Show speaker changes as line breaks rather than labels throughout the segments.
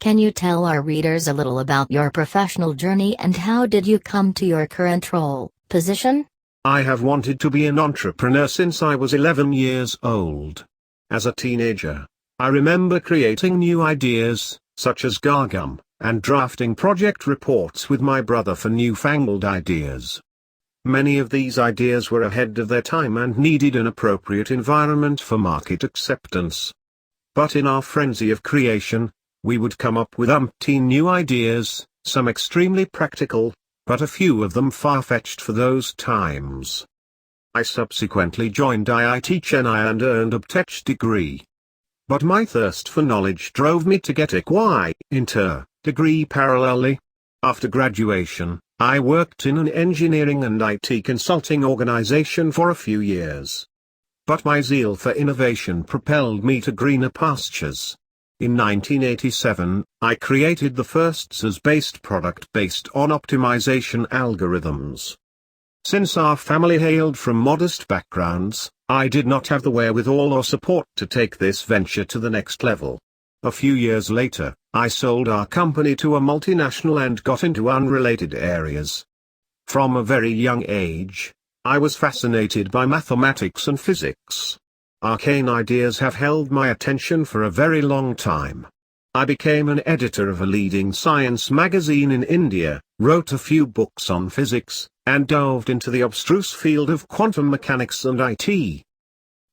Can you tell our readers a little about your professional journey and how did you come to your current role, position?
I have wanted to be an entrepreneur since I was 11 years old. As a teenager, I remember creating new ideas, such as Gargum, and drafting project reports with my brother for newfangled ideas. Many of these ideas were ahead of their time and needed an appropriate environment for market acceptance. But in our frenzy of creation, we would come up with umpteen new ideas, some extremely practical, but a few of them far-fetched for those times. I subsequently joined IIT Chennai and earned a Tech degree. But my thirst for knowledge drove me to get a Inter degree parallelly. After graduation, I worked in an engineering and IT consulting organization for a few years. But my zeal for innovation propelled me to greener pastures. In 1987, I created the first SaaS-based product based on optimization algorithms. Since our family hailed from modest backgrounds, I did not have the wherewithal or support to take this venture to the next level. A few years later, I sold our company to a multinational and got into unrelated areas. From a very young age, I was fascinated by mathematics and physics. Arcane ideas have held my attention for a very long time. I became an editor of a leading science magazine in India, wrote a few books on physics, and delved into the abstruse field of quantum mechanics and IT.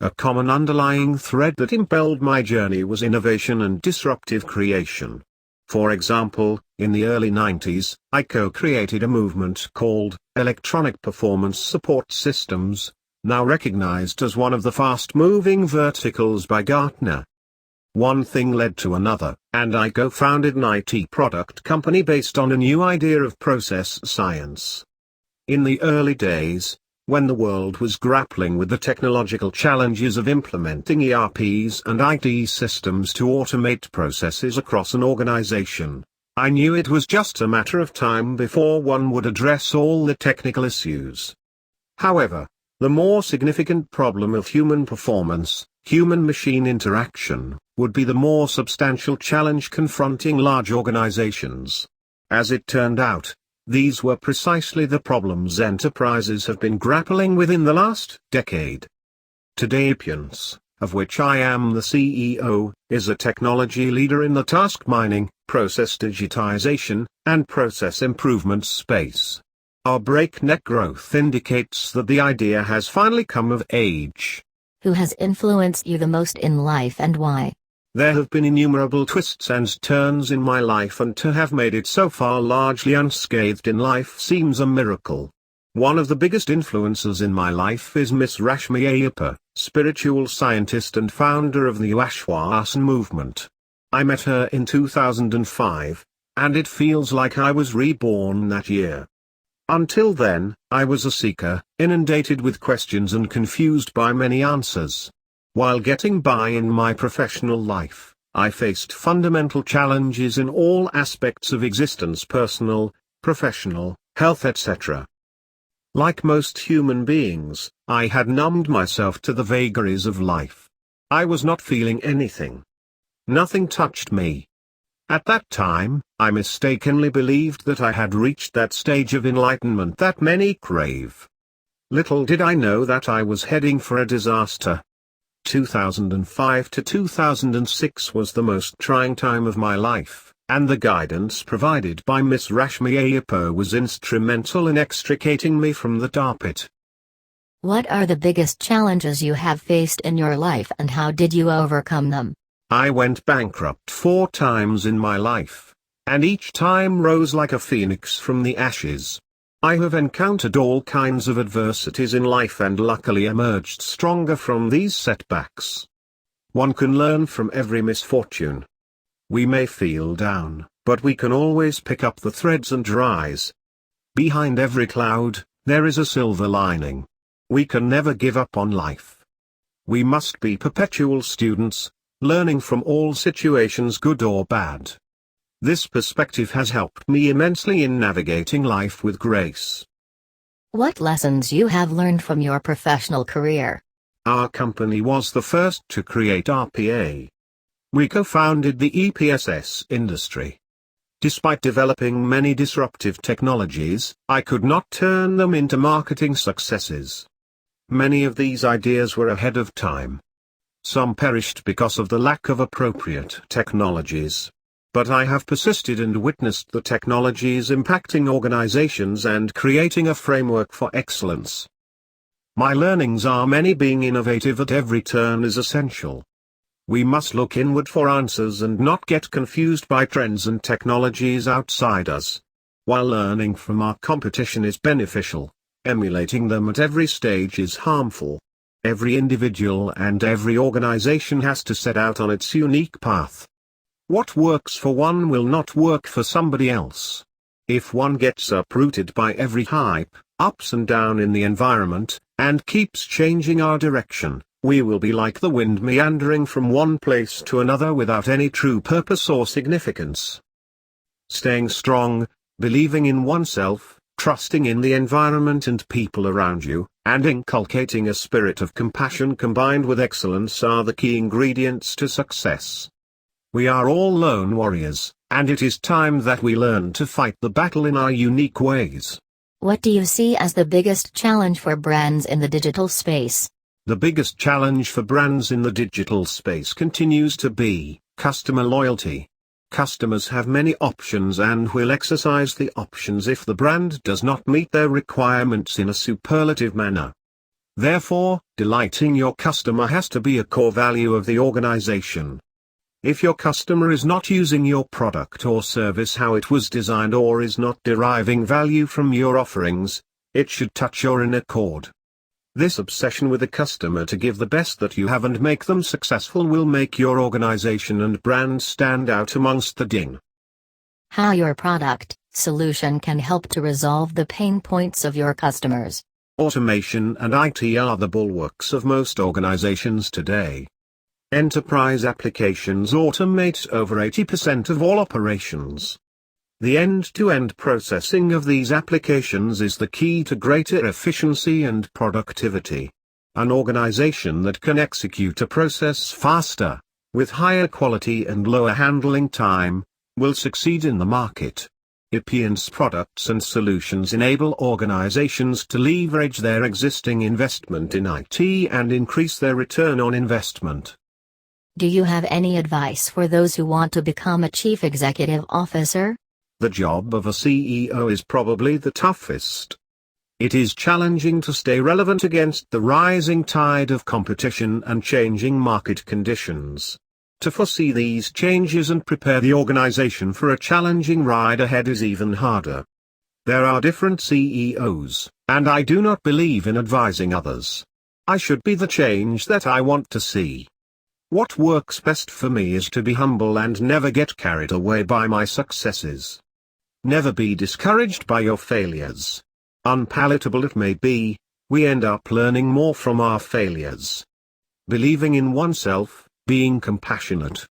A common underlying thread that impelled my journey was innovation and disruptive creation. For example, in the early 90s, I co-created a movement called Electronic Performance Support Systems, now recognized as one of the fast-moving verticals by Gartner. One thing led to another, and I co-founded an IT product company based on a new idea of process science. In the early days, when the world was grappling with the technological challenges of implementing ERPs and IT systems to automate processes across an organization, I knew it was just a matter of time before one would address all the technical issues. However, the more significant problem of human performance, human-machine interaction, would be the more substantial challenge confronting large organizations. As it turned out, these were precisely the problems enterprises have been grappling with in the last decade. Today Epiance, of which I am the CEO, is a technology leader in the task mining, process digitization, and process improvement space. Our breakneck growth indicates that the idea has finally come of age.
Who has influenced you the most in life and why?
There have been innumerable twists and turns in my life, and to have made it so far largely unscathed in life seems a miracle. One of the biggest influences in my life is Miss Rashmi Ayyappa, spiritual scientist and founder of the Ashwasana movement. I met her in 2005, and it feels like I was reborn that year. Until then, I was a seeker, inundated with questions and confused by many answers. While getting by in my professional life, I faced fundamental challenges in all aspects of existence: personal, professional, health, etc. Like most human beings, I had numbed myself to the vagaries of life. I was not feeling anything. Nothing touched me. At that time, I mistakenly believed that I had reached that stage of enlightenment that many crave. Little did I know that I was heading for a disaster. 2005 to 2006 was the most trying time of my life, and the guidance provided by Miss Rashmi Ayyappa was instrumental in extricating me from the tar pit.
What are the biggest challenges you have faced in your life and how did you overcome them?
I went bankrupt 4 times in my life, and each time rose like a phoenix from the ashes. I have encountered all kinds of adversities in life and luckily emerged stronger from these setbacks. One can learn from every misfortune. We may feel down, but we can always pick up the threads and rise. Behind every cloud, there is a silver lining. We can never give up on life. We must be perpetual students, learning from all situations, good or bad. This perspective has helped me immensely in navigating life with grace.
What lessons you have learned from your professional career?
Our company was the first to create RPA. We co-founded the EPSS industry. Despite developing many disruptive technologies, I could not turn them into marketing successes. Many of these ideas were ahead of time. Some perished because of the lack of appropriate technologies. But I have persisted and witnessed the technologies impacting organizations and creating a framework for excellence. My learnings are many. Being innovative at every turn is essential. We must look inward for answers and not get confused by trends and technologies outside us. While learning from our competition is beneficial, emulating them at every stage is harmful. Every individual and every organization has to set out on its unique path. What works for one will not work for somebody else. If one gets uprooted by every hype, ups and down in the environment, and keeps changing our direction, we will be like the wind meandering from one place to another without any true purpose or significance. Staying strong, believing in oneself, trusting in the environment and people around you, and inculcating a spirit of compassion combined with excellence are the key ingredients to success. We are all lone warriors, and it is time that we learn to fight the battle in our unique ways.
What do you see as the biggest challenge for brands in the digital space?
The biggest challenge for brands in the digital space continues to be customer loyalty. Customers have many options and will exercise the options if the brand does not meet their requirements in a superlative manner. Therefore, delighting your customer has to be a core value of the organization. If your customer is not using your product or service how it was designed or is not deriving value from your offerings, it should touch your inner chord. This obsession with the customer to give the best that you have and make them successful will make your organization and brand stand out amongst the din.
How your product, solution can help to resolve the pain points of your customers.
Automation and IT are the bulwarks of most organizations today. Enterprise applications automate over 80% of all operations. The end-to-end processing of these applications is the key to greater efficiency and productivity. An organization that can execute a process faster, with higher quality and lower handling time, will succeed in the market. Epiance products and solutions enable organizations to leverage their existing investment in IT and increase their return on investment.
Do you have any advice for those who want to become a chief executive officer?
The job of a CEO is probably the toughest. It is challenging to stay relevant against the rising tide of competition and changing market conditions. To foresee these changes and prepare the organization for a challenging ride ahead is even harder. There are different CEOs, and I do not believe in advising others. I should be the change that I want to see. What works best for me is to be humble and never get carried away by my successes. Never be discouraged by your failures. Unpalatable it may be, we end up learning more from our failures. Believing in oneself, being compassionate,